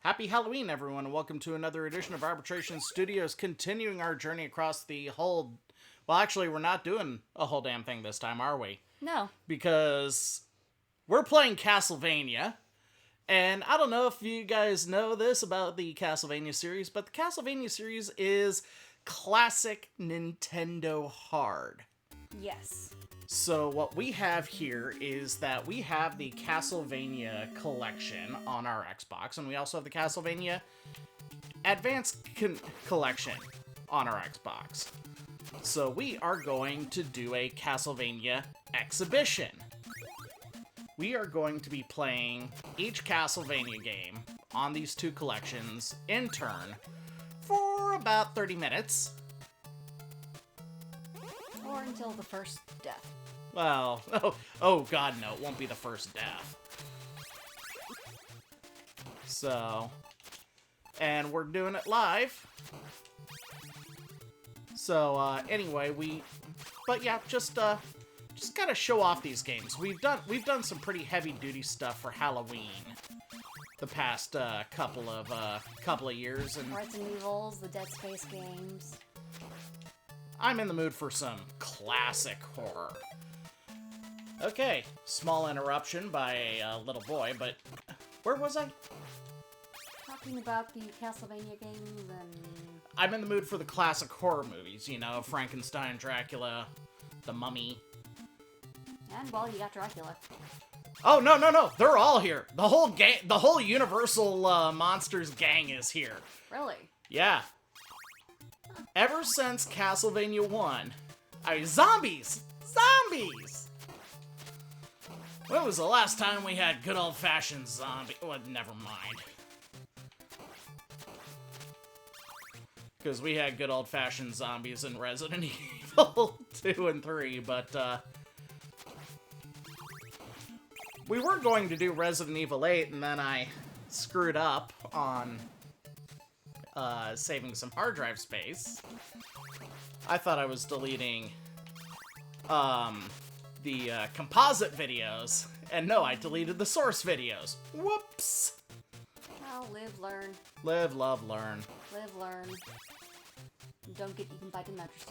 Happy Halloween, everyone, and welcome to another edition of Arbitration Studios, continuing our journey across the whole... Well, actually, we're not doing a whole damn thing this time, are we? No. Because we're playing Castlevania, and I don't know if you guys know this about the Castlevania series, but the Castlevania series is classic Nintendo hard. Yes. So what we have here is that we have the Castlevania collection on our Xbox, and we also have the Castlevania Advanced collection on our Xbox. So we are going to do a Castlevania exhibition. We are going to be playing each Castlevania game on these two collections in turn for about 30 minutes. Or until the first death. Well, oh god, no, it won't be the first death. So, and we're doing it live. So, anyway, but yeah, just gotta show off these games. We've done some pretty heavy-duty stuff for Halloween the past couple of years, and Resident Evils, the Dead Space games. I'm in the mood for some classic horror. Okay, small interruption by a little boy, but where was I? Talking about the Castlevania games and... I'm in the mood for the classic horror movies, you know, Frankenstein, Dracula, The Mummy. And, well, you got Dracula. Oh, no, they're all here. The whole Universal Monsters gang is here. Really? Yeah. Ever since Castlevania 1, zombies! Zombies! When was the last time we had good old-fashioned zombie... Well, never mind. Because we had good old-fashioned zombies in Resident Evil 2 and 3, but, we were going to do Resident Evil 8, and then I screwed up on, saving some hard drive space. I thought I was deleting, the composite videos, and no, I deleted the source videos. Whoops! Well, live, learn. Live, love, learn. Live, learn. Don't get eaten by Demetrius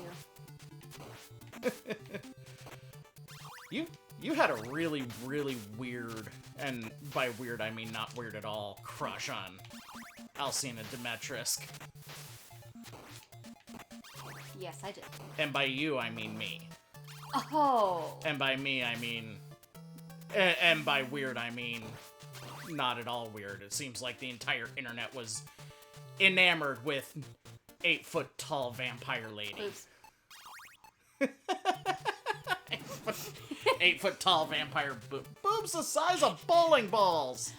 too. You had a really, really weird, and by weird I mean not weird at all, crush on Alcina Dimitrescu. Yes, I did. And by you, I mean me. Oh! And by me, I mean... And by weird, I mean not at all weird. It seems like the entire internet was enamored with 8-foot-tall vampire lady. Oops. 8-foot-tall vampire boobs the size of bowling balls!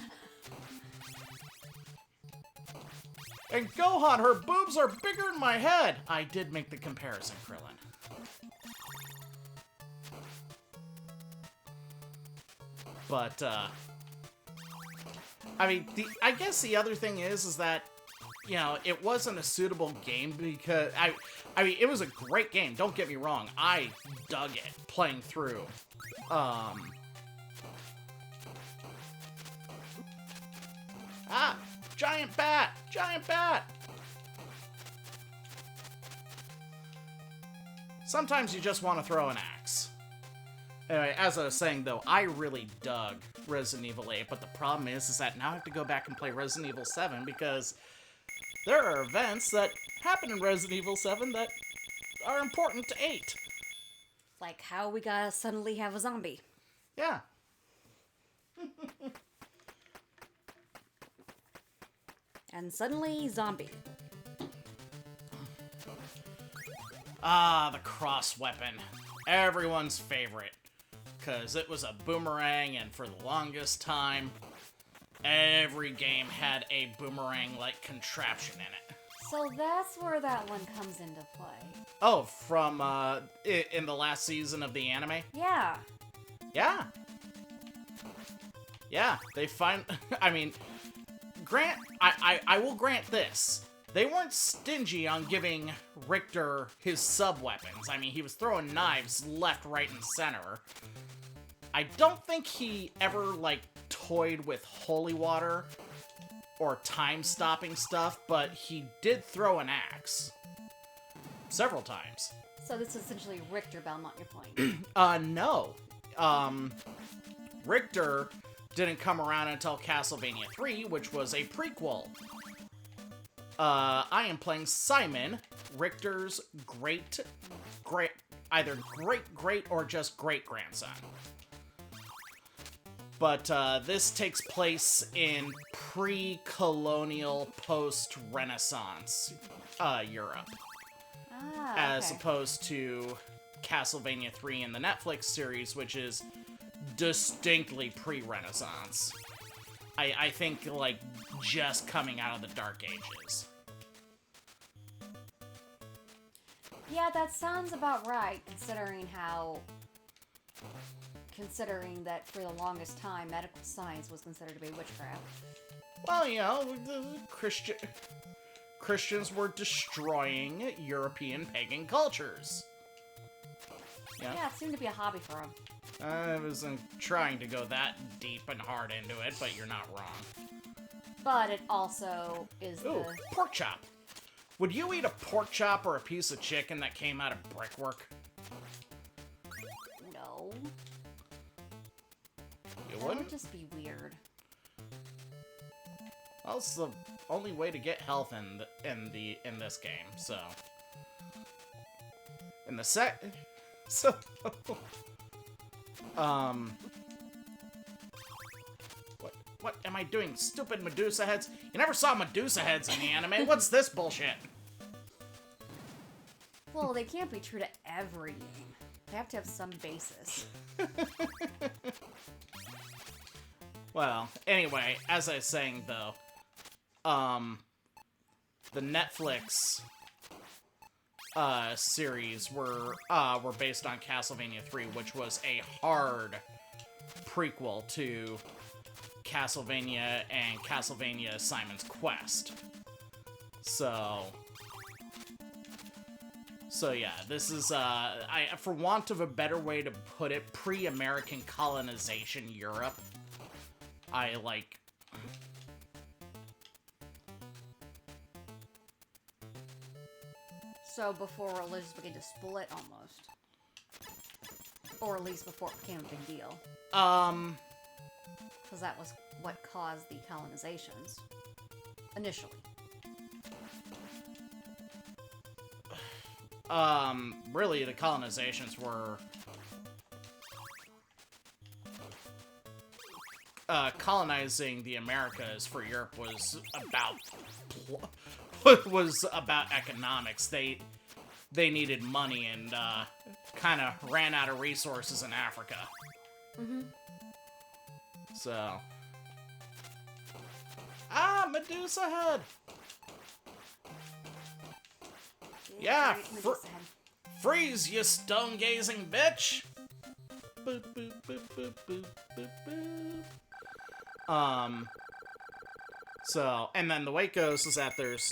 And Gohan, her boobs are bigger than my head! I did make the comparison, Krillin. But, I mean, I guess the other thing is that, you know, it wasn't a suitable game because, I mean, it was a great game, don't get me wrong. I dug it, playing through. Giant bat! Giant bat! Sometimes you just want to throw an axe. Anyway, as I was saying, though, I really dug Resident Evil 8, but the problem is that now I have to go back and play Resident Evil 7 because there are events that happen in Resident Evil 7 that are important to 8. Like how we gotta suddenly have a zombie. Yeah. And suddenly, zombie. Ah, the cross weapon. Everyone's favorite. Because it was a boomerang, and for the longest time, every game had a boomerang-like contraption in it. So that's where that one comes into play. Oh, from, in the last season of the anime? Yeah. Yeah. Yeah, they I mean, I will grant this. They weren't stingy on giving Richter his sub-weapons. I mean, he was throwing knives left, right, and center. I don't think he ever, like, toyed with holy water or time-stopping stuff, but he did throw an axe. Several times. So this is essentially Richter Belmont you're playing. No. Richter didn't come around until Castlevania 3, which was a prequel. I am playing Simon, Richter's either great or just great-grandson. But this takes place in pre-colonial, post-Renaissance Europe. As Okay. opposed to Castlevania 3 in the Netflix series, which is distinctly pre-Renaissance. I think, like, just coming out of the Dark Ages. Yeah, that sounds about right, considering that for the longest time, medical science was considered to be witchcraft. Well, you know, the Christians were destroying European pagan cultures. Yeah, it seemed to be a hobby for him. I wasn't trying to go that deep and hard into it, but you're not wrong. But it also is Ooh, pork chop. Would you eat a pork chop or a piece of chicken that came out of brickwork? No. You That wouldn't? would just be weird. Well, it's the only way to get health in this game. So, in the what am I doing? Stupid Medusa heads? You never saw Medusa heads in the anime. What's this bullshit? Well, they can't be true to every game. They have to have some basis. Well, anyway, as I was saying though, the Netflix series were based on Castlevania 3, which was a hard prequel to Castlevania and Castlevania Simon's Quest. So yeah, this is, for want of a better way to put it, pre-American colonization Europe. I like... So before religions began to split, almost. Or at least before it became a big deal. Because that was what caused the colonizations. Initially. Really, the colonizations were... colonizing the Americas for Europe was about economics. They needed money and kind of ran out of resources in Africa. Mm-hmm. So, Medusa head. Yeah, freeze, you stone-gazing bitch. Boop, boop, boop, boop, boop, boop, boop. So, and then the way it goes is that there's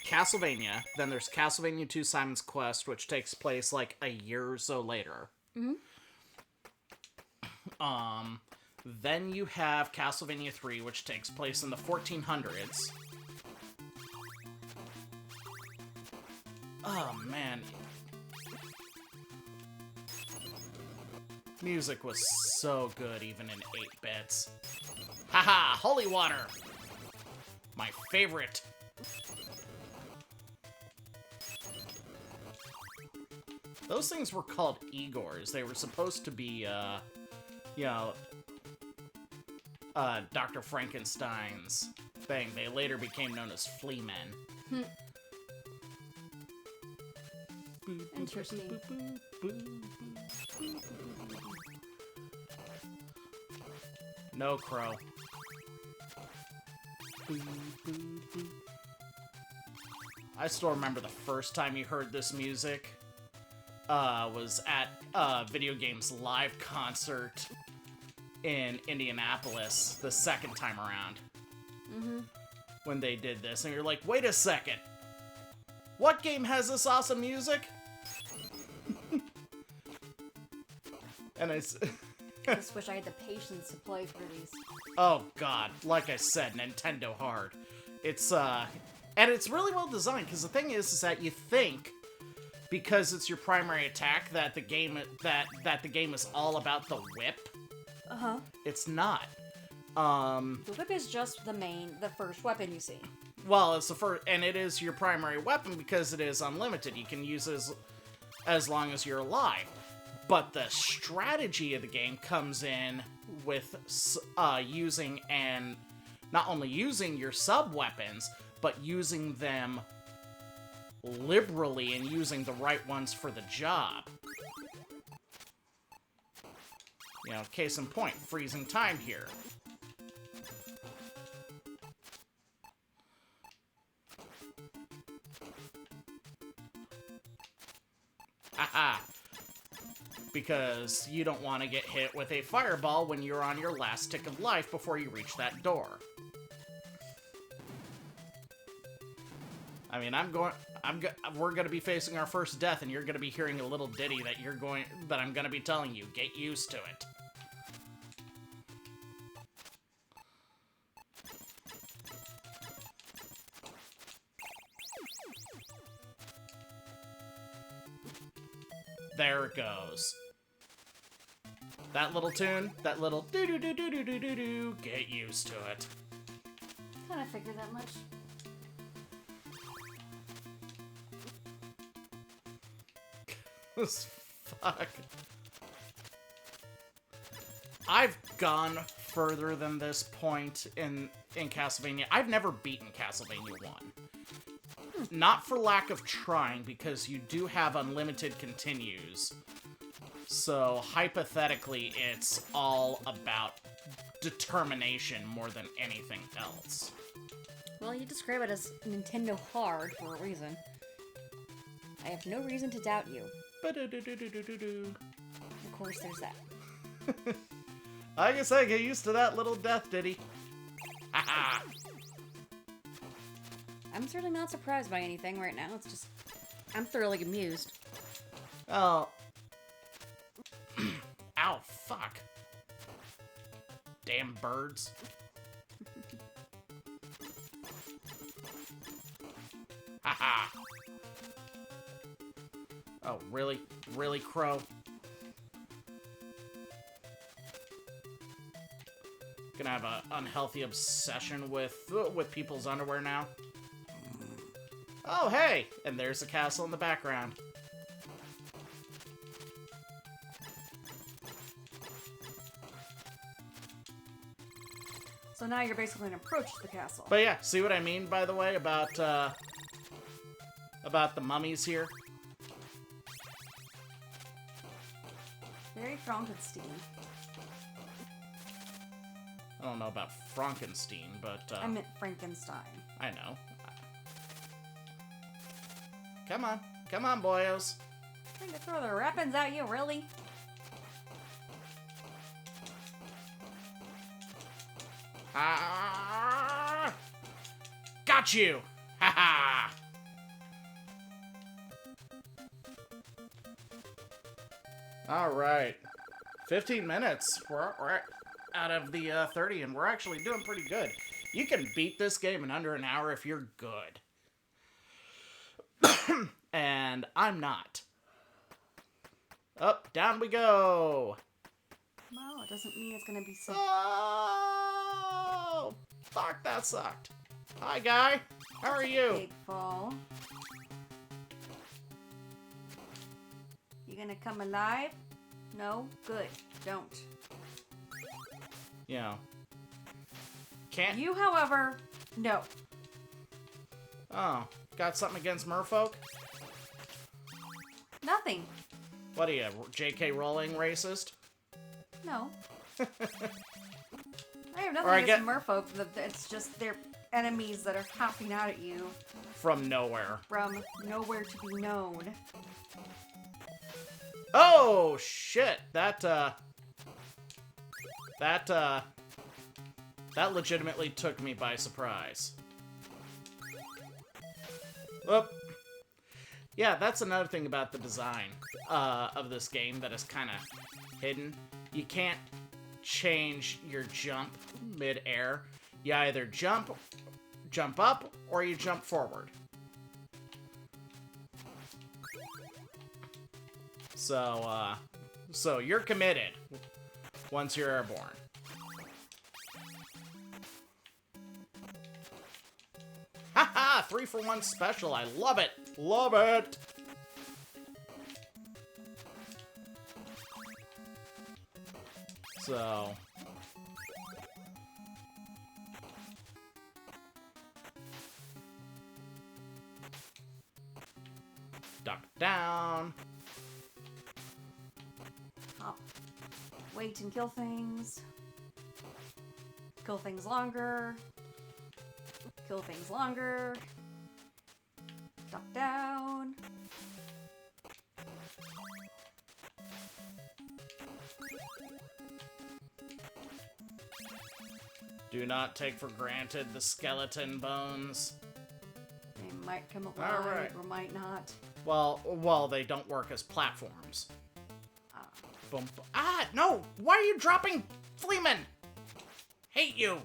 Castlevania, then there's Castlevania 2 Simon's Quest, which takes place like a year or so later. Mm-hmm. Then you have Castlevania 3, which takes place in the 1400s. Oh, man. Music was so good, even in 8 bits. Haha, holy water! My favorite. Those things were called Igors. They were supposed to be, Dr. Frankenstein's thing. They later became known as flea men. Interesting. No crow. I still remember the first time you heard this music was at Video Games Live concert in Indianapolis the second time around. Mm-hmm. When they did this, and you're like, wait a second. What game has this awesome music? And it's... I just wish I had the patience to play through these. Oh god, like I said, Nintendo hard. It's and it's really well designed, because the thing is that you think, because it's your primary attack, that the game is all about the whip. Uh-huh. It's not. The whip is just the first weapon you see. Well, it's the first, and it is your primary weapon because it is unlimited. You can use it as long as you're alive. But the strategy of the game comes in with using, and not only using your sub-weapons, but using them liberally and using the right ones for the job. You know, case in point, freezing time here. Haha. Because you don't want to get hit with a fireball when you're on your last tick of life before you reach that door. I mean, we're gonna be facing our first death, and you're gonna be hearing a little ditty that I'm gonna be telling you. Get used to it. There it goes. That little tune, that little do-do-do-do-do-do-do-do, get used to it. Kind of figured that much. Fuck. I've gone further than this point in Castlevania. I've never beaten Castlevania 1. Not for lack of trying, because you do have unlimited continues. So, hypothetically, it's all about determination more than anything else. Well, you describe it as Nintendo hard for a reason. I have no reason to doubt you. Of course, there's that. I guess I get used to that little death ditty. Haha! I'm certainly not surprised by anything right now. It's just, I'm thoroughly amused. Oh. Ow, fuck. Damn birds. Haha. Oh, really? Really, Crow? Gonna have an unhealthy obsession with people's underwear now? Oh, hey! And there's the castle in the background. So now you're basically gonna approach the castle. But yeah, see what I mean, by the way, about the mummies here? Very Frankenstein. I don't know about Frankenstein, but, I meant Frankenstein. I know. Come on. Come on, boyos. Trying to throw their weapons at you, really? Ah! Got you! Ha ha! Alright. 15 minutes. We're out of the 30, and we're actually doing pretty good. You can beat this game in under an hour if you're good. And I'm not. Up, down we go. Well, it doesn't mean it's gonna be so. Oh, fuck, that sucked. Hi, guy. How are you? Big fall. You gonna come alive? No? Good. Don't. You know. Can't. You, however, no. Oh, got something against merfolk? Nothing. What are you, J.K. Rowling racist? No. I have nothing Or I against merfolk. It's just they're enemies that are hopping out at you From nowhere. from nowhere to be known. Oh, shit. That legitimately took me by surprise. Whoop. Yeah, that's another thing about the design of this game that is kind of hidden. You can't change your jump mid-air. You either jump up, or you jump forward. So you're committed once you're airborne. Haha! 3-for-1 special. I love it. Love it. So duck down. Hop. Wait and kill things. Kill things longer. Kill things longer. Duck down. Do not take for granted the skeleton bones. They might come alive Alright. or might not. Well, they don't work as platforms. Boom. Ah, no! Why are you dropping Fleeman? Hate you!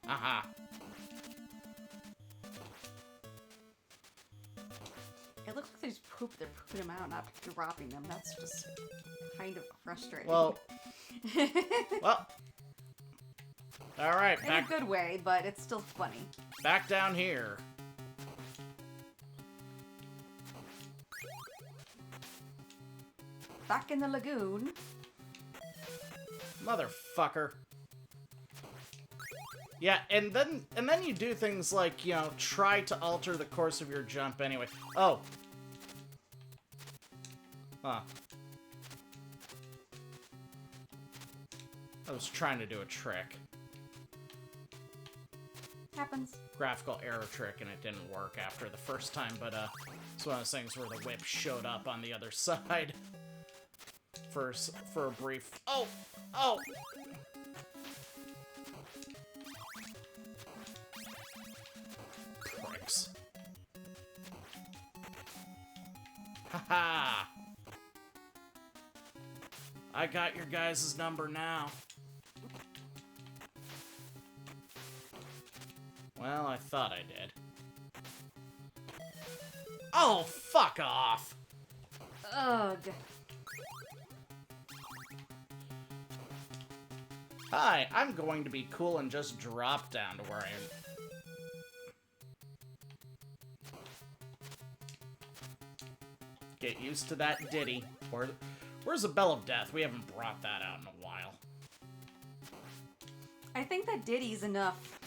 Aha. It looks like they're pooping them out, not dropping them. That's just kind of frustrating. Well. Well. Alright, in a good way, but it's still funny. back down here. Back in the lagoon. Motherfucker. Yeah, and then you do things like, you know, try to alter the course of your jump anyway. Oh. Huh. I was trying to do a trick. Happens. Graphical error trick, and it didn't work after the first time, but it's one of those things where the whip showed up on the other side for a brief. Oh, pricks. Haha. I got your guys' number now. Well, I thought I did. Oh, fuck off! Ugh. Hi, I'm going to be cool and just drop down to where I am. Get used to that ditty. Where's the Bell of Death? We haven't brought that out in a while. I think that ditty's enough.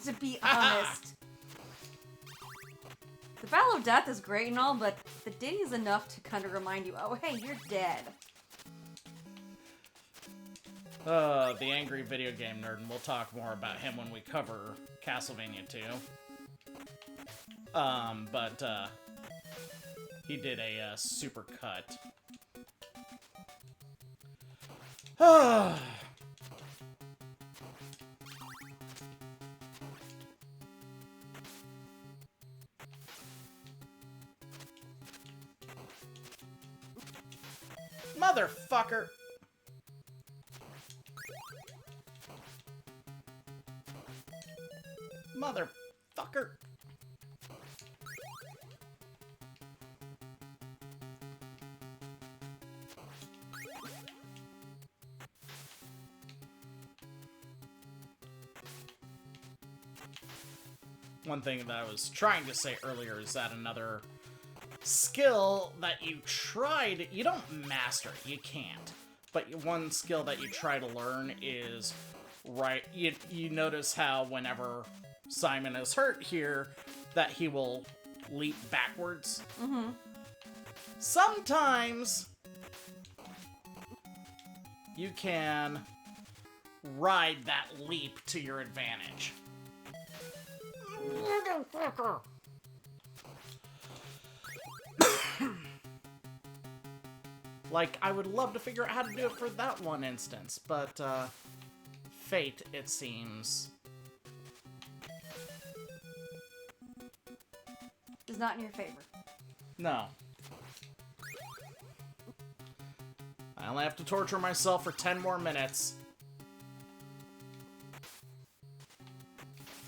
To be honest. The Battle of Death is great and all, but the ditty's enough to kind of remind you, oh, hey, you're dead. The angry video game nerd, and we'll talk more about him when we cover Castlevania 2. But he did a super cut. Motherfucker! Motherfucker! One thing that I was trying to say earlier is that another skill that you tried, you don't master it, you can't. But one skill that you try to learn is, right, you notice how whenever Simon is hurt here, that he will leap backwards. Mm-hmm. Sometimes you can ride that leap to your advantage. Motherfucker! Like, I would love to figure out how to do it for that one instance, but, fate, it seems. Is not in your favor. No. I only have to torture myself for 10 more minutes.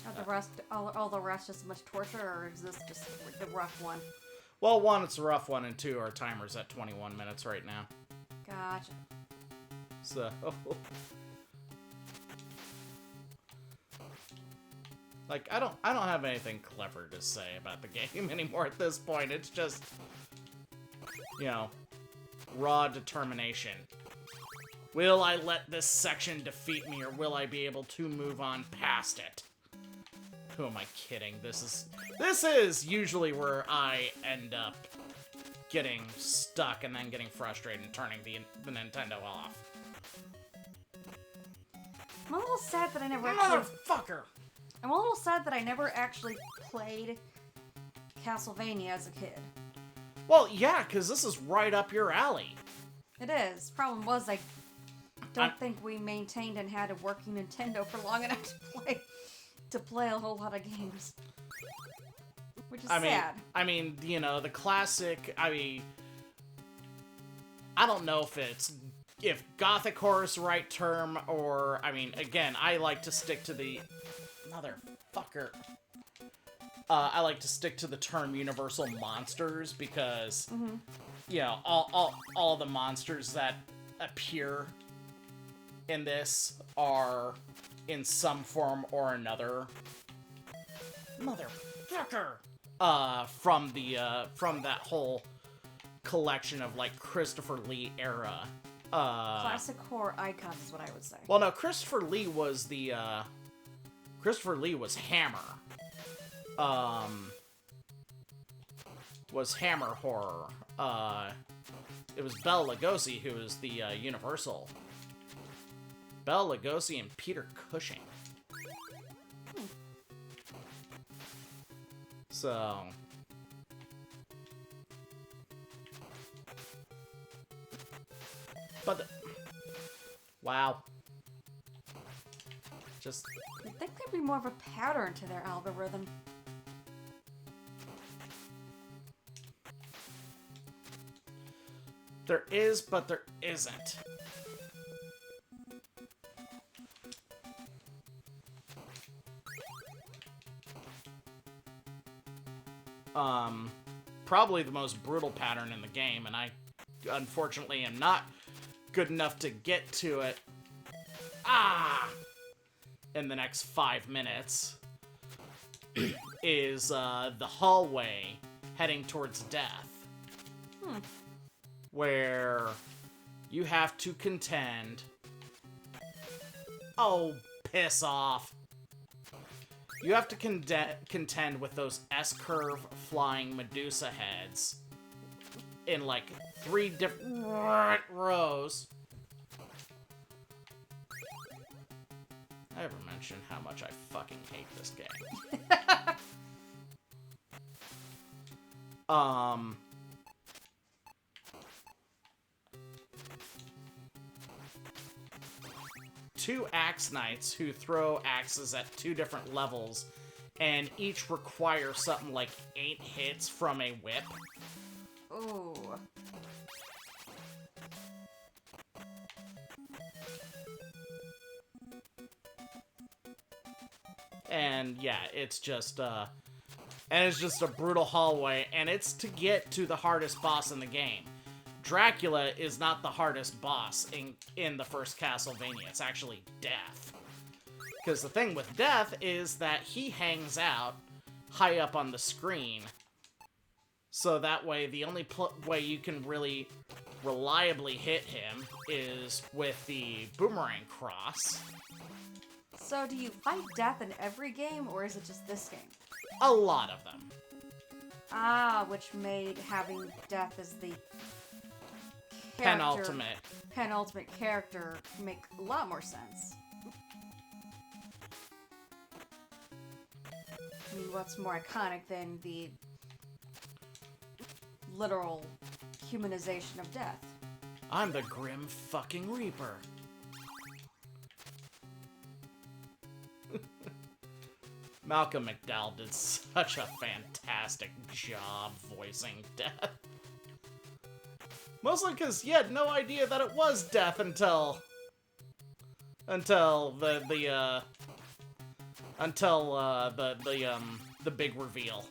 Are the rest, all the rest just as much torture, or is this just the rough one? Well, 1, it's a rough one, and 2, our timer's at 21 minutes right now. Gotcha. So... Like, I don't have anything clever to say about the game anymore at this point. It's just, you know, raw determination. Will I let this section defeat me, or will I be able to move on past it? Who am I kidding? This is usually where I end up getting stuck and then getting frustrated and turning the Nintendo off. I'm a little sad that I never actually... Motherfucker! I'm a little sad that I never actually played Castlevania as a kid. Well, yeah, because this is right up your alley. It is. Problem was, I don't think we maintained and had a working Nintendo for long enough to play a whole lot of games. Which is sad. I mean, you know, the classic, I don't know if Gothic horror is the right term, or, I mean, again, I like to stick to the... Motherfucker. I like to stick to the term universal monsters because, you know, all the monsters that appear in this are in some form or another. Motherfucker! From that whole collection of, like, Christopher Lee era. Classic horror icons is what I would say. Well, no, Christopher Lee was Hammer. Was Hammer horror. It was Bela Lugosi who was the Universal. Bela Lugosi and Peter Cushing. So... But wow. Just... You'd think there'd be more of a pattern to their algorithm. There is, but there isn't. Probably the most brutal pattern in the game, and I unfortunately am not good enough to get to it in the next 5 minutes, is the hallway heading towards death. Where you have to contend... Oh, piss off. You have to contend with those S-curve flying Medusa heads in, like, 3 different rows. I ever mentioned how much I fucking hate this game. Two axe knights who throw axes at 2 different levels, and each require something like 8 hits from a whip. Ooh. And yeah, it's just a brutal hallway, and it's to get to the hardest boss in the game. Dracula is not the hardest boss in the first Castlevania. It's actually Death. Because the thing with Death is that he hangs out high up on the screen. So that way, the only way you can really reliably hit him is with the boomerang cross. So do you fight Death in every game, or is it just this game? A lot of them. Ah, which made having Death as the penultimate character make a lot more sense. I mean, what's more iconic than the literal humanization of Death? I'm the Grim fucking Reaper. Malcolm McDowell did such a fantastic job voicing Death. Mostly because you had no idea that it was Death until the big reveal.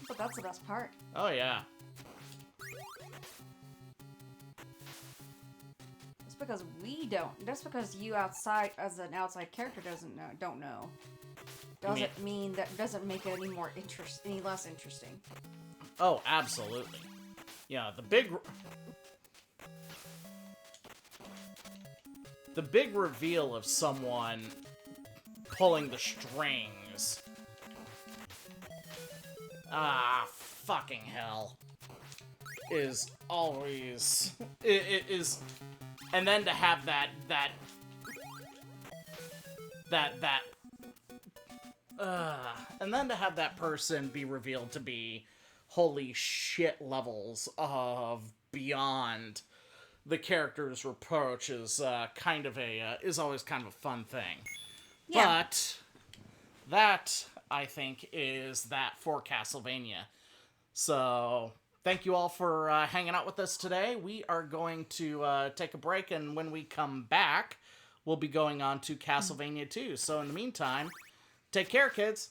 But that's the best part. Oh yeah. Just because we don't, just because you outside as an outside character don't know, doesn't mean that doesn't make it any less interesting. Oh, absolutely. Yeah, the big reveal of someone pulling the strings. Ah, fucking hell. Is always... It is... And then to have and then to have that person be revealed to be holy shit levels of beyond the character's reproach is is always kind of a fun thing. Yeah. But that, I think, is that for Castlevania. So thank you all for hanging out with us today. We are going to take a break, and when we come back, we'll be going on to Castlevania 2. So in the meantime, take care, kids.